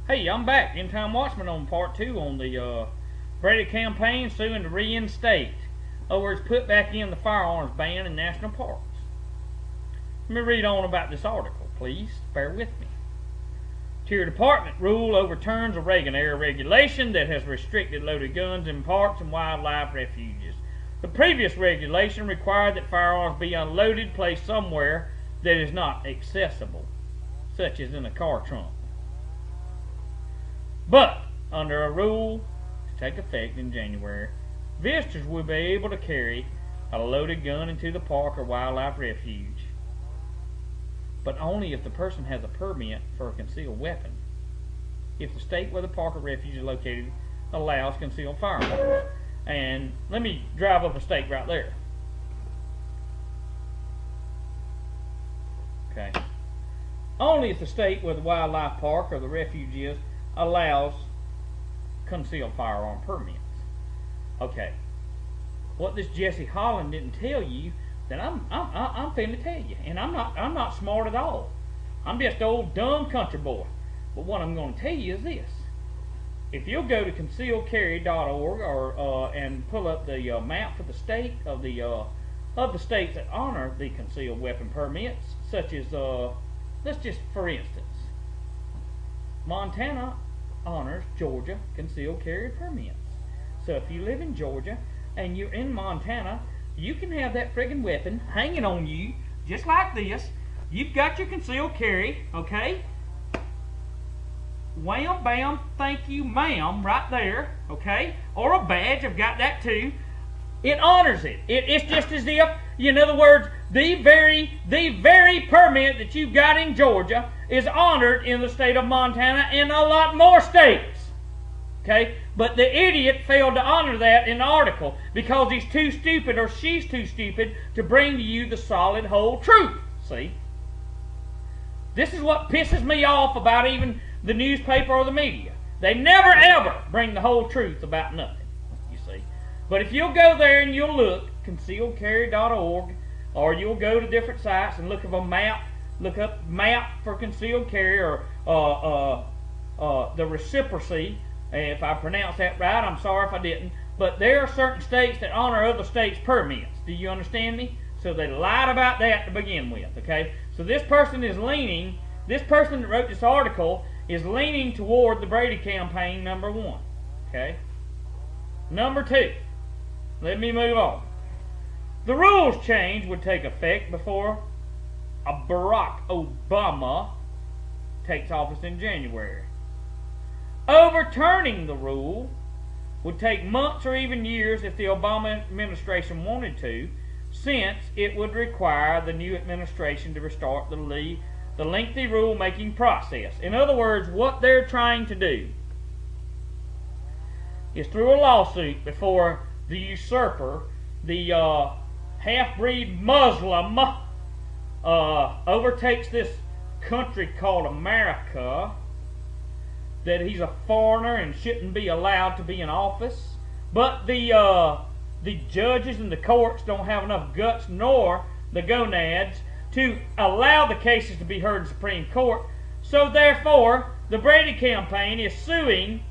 Hey, I'm back. End-time watchman on part 2 on the Brady Campaign suing to reinstate, or it's put back in the firearms ban in national parks. Let me read on about this article, please. Bear with me. Tier Department rule overturns a Reagan-era regulation that has restricted loaded guns in parks and wildlife refuges. The previous regulation required that firearms be unloaded, placed somewhere that is not accessible, such as in a car trunk. But, under a rule to take effect in January, visitors will be able to carry a loaded gun into the park or wildlife refuge, but only if the person has a permit for a concealed weapon. If the state where the park or refuge is located allows concealed firearms. And let me drive up a stake right there. Okay. Only if the state where the wildlife park or the refuge is allows concealed firearm permits. Okay. What this Jesse Holland didn't tell you, that I'm finna tell you, and I'm not smart at all. I'm just old dumb country boy. But what I'm going to tell you is this: if you'll go to concealedcarry.org or and pull up the map for the state of the states that honor the concealed weapon permits, such as let's just for instance, Montana honors Georgia concealed carry permits. So if you live in Georgia and you're in Montana, you can have that friggin' weapon hanging on you just like this. You've got your concealed carry, okay? Wham, bam, thank you, ma'am, right there, okay? Or a badge, I've got that too. It honors it. It's just as if, in other words, the very permit that you've got in Georgia is honored in the state of Montana and a lot more states. Okay? But the idiot failed to honor that in the article because he's too stupid or she's too stupid to bring to you the solid whole truth. See? This is what pisses me off about even the newspaper or the media. They never ever bring the whole truth about nothing, you see. But if you'll go there and you'll look, concealedcarry.org, or you'll go to different sites and look up a map, look up map for concealed carry or the reciprocity. If I pronounced that right, I'm sorry if I didn't. But there are certain states that honor other states' permits. Do you understand me? So they lied about that to begin with, okay? So this person is leaning, this person that wrote this article is leaning toward the Brady Campaign, number 1, okay? Number 2, let me move on. The rules change would take effect before Barack Obama takes office in January. Overturning the rule would take months or even years if the Obama administration wanted to, since it would require the new administration to restart the lengthy rule-making process. In other words, what they're trying to do is through a lawsuit before the usurper, the half-breed Muslim, overtakes this country called America, that he's a foreigner and shouldn't be allowed to be in office. But the judges and the courts don't have enough guts nor the gonads to allow the cases to be heard in the Supreme Court. So therefore, the Brady Campaign is suing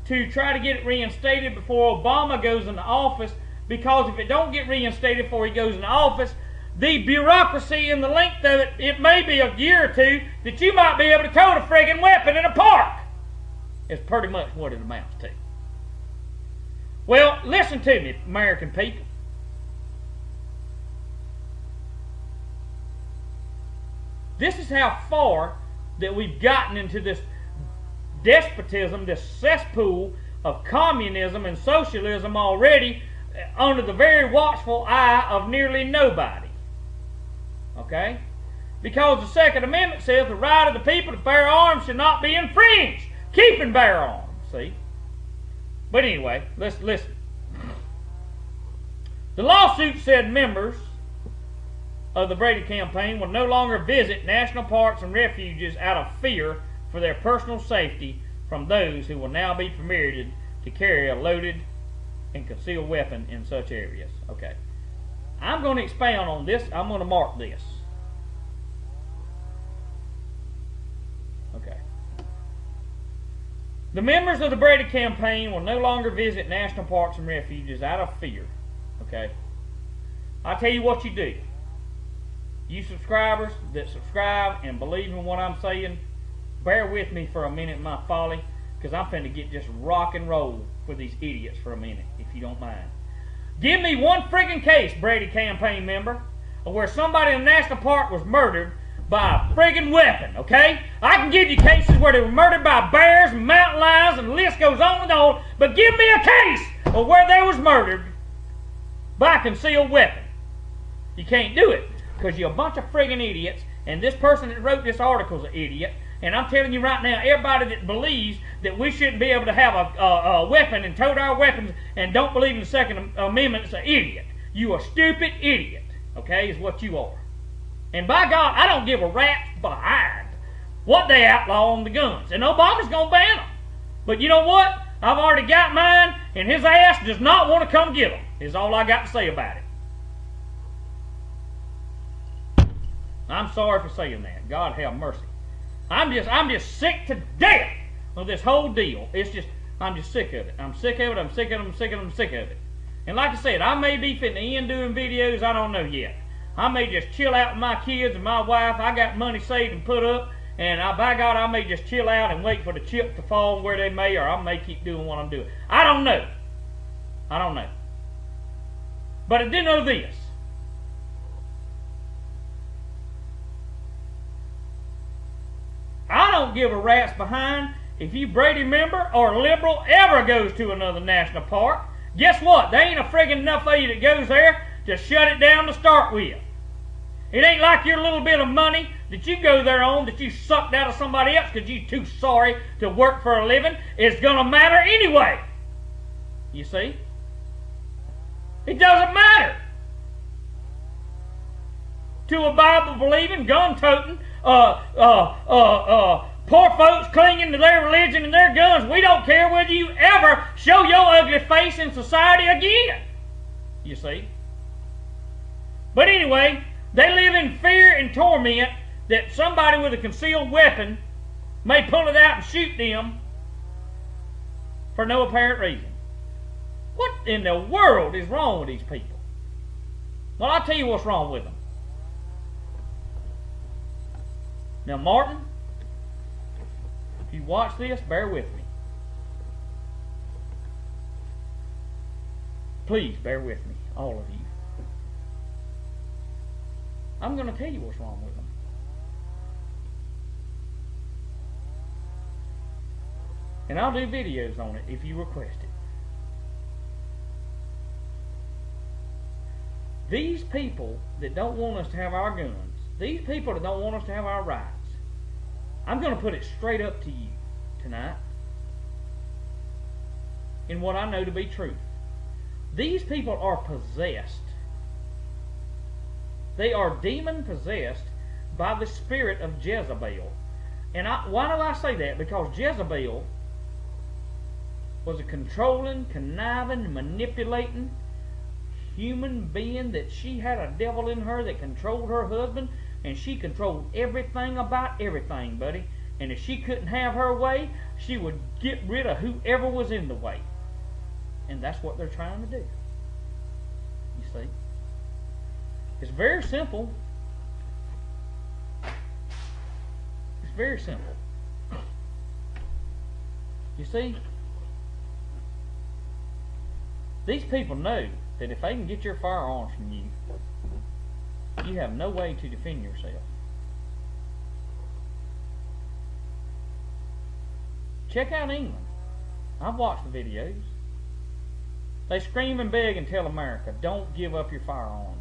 to try to get it reinstated before Obama goes into office, because if it don't get reinstated before he goes into office, the bureaucracy and the length of it, it may be a year or two that you might be able to tote a friggin' weapon in a park. It's pretty much what it amounts to. Well, listen to me, American people. This is how far that we've gotten into this despotism, this cesspool of communism and socialism already under the very watchful eye of nearly nobody. Okay? Because the Second Amendment says the right of the people to bear arms should not be infringed. Keep and bear arms, see? But anyway, let's listen. The lawsuit said members of the Brady Campaign will no longer visit national parks and refuges out of fear for their personal safety from those who will now be permitted to carry a loaded and concealed weapon in such areas. Okay. I'm going to expound on this. I'm going to mark this. Okay. The members of the Brady Campaign will no longer visit national parks and refuges out of fear. Okay? I tell you what you do. You subscribers that subscribe and believe in what I'm saying, bear with me for a minute in my folly, because I'm finna get just rock and roll with these idiots for a minute, if you don't mind. Give me one friggin' case, Brady Campaign member, of where somebody in a national park was murdered by a friggin' weapon, okay? I can give you cases where they were murdered by bears and mountain lions, and the list goes on and on, but give me a case of where they was murdered by a concealed weapon. You can't do it, because you're a bunch of friggin' idiots, and this person that wrote this article is an idiot, and I'm telling you right now, everybody that believes that we shouldn't be able to have a weapon and tote our weapons and don't believe in the Second Amendment is an idiot. You a stupid idiot, okay, is what you are. And by God, I don't give a rat's behind what they outlaw on the guns. And Obama's going to ban them. But you know what? I've already got mine, and his ass does not want to come get them, is all I got to say about it. I'm sorry for saying that. God have mercy. I'm just sick to death of this whole deal. I'm just sick of it. I'm sick of it. I'm sick of it. I'm sick of it. I'm sick of it. And like I said, I may be fitting in doing videos. I don't know yet. I may just chill out with my kids and my wife. I got money saved and put up. And by God, I may just chill out and wait for the chips to fall where they may, or I may keep doing what I'm doing. I don't know. I don't know. But I do know this. I don't give a rat's behind if you Brady member or liberal ever goes to another national park. Guess what? There ain't a friggin' enough of you that goes there to shut it down to start with. It ain't like your little bit of money that you go there on that you sucked out of somebody else because you too sorry to work for a living is going to matter anyway. You see? It doesn't matter. To a Bible-believing, gun-toting, poor folks clinging to their religion and their guns, we don't care whether you ever show your ugly face in society again. You see? But anyway, they live in fear and torment that somebody with a concealed weapon may pull it out and shoot them for no apparent reason. What in the world is wrong with these people? Well, I'll tell you what's wrong with them. Now, Martin, if you watch this, bear with me. Please bear with me, all of you. I'm going to tell you what's wrong with them. And I'll do videos on it if you request it. These people that don't want us to have our guns, these people that don't want us to have our rights, I'm going to put it straight up to you tonight in what I know to be truth. These people are possessed. They are demon-possessed by the spirit of Jezebel. And why do I say that? Because Jezebel was a controlling, conniving, manipulating human being, that she had a devil in her that controlled her husband, and she controlled everything about everything, buddy. And if she couldn't have her way, she would get rid of whoever was in the way. And that's what they're trying to do. You see? It's very simple. It's very simple. You see? These people know that if they can get your firearms from you, you have no way to defend yourself. Check out England. I've watched the videos. They scream and beg and tell America, don't give up your firearms.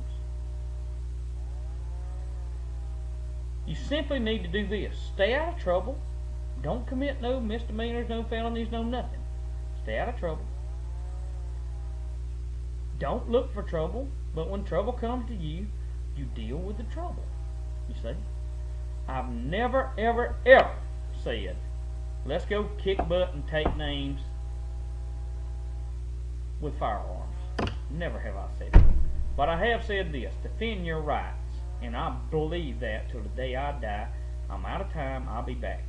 You simply need to do this. Stay out of trouble. Don't commit no misdemeanors, no felonies, no nothing. Stay out of trouble. Don't look for trouble, but when trouble comes to you, you deal with the trouble. You see? I've never, ever, ever said, let's go kick butt and take names with firearms. Never have I said it. But I have said this, defend your rights. And I believe that till the day I die. I'm out of time. I'll be back.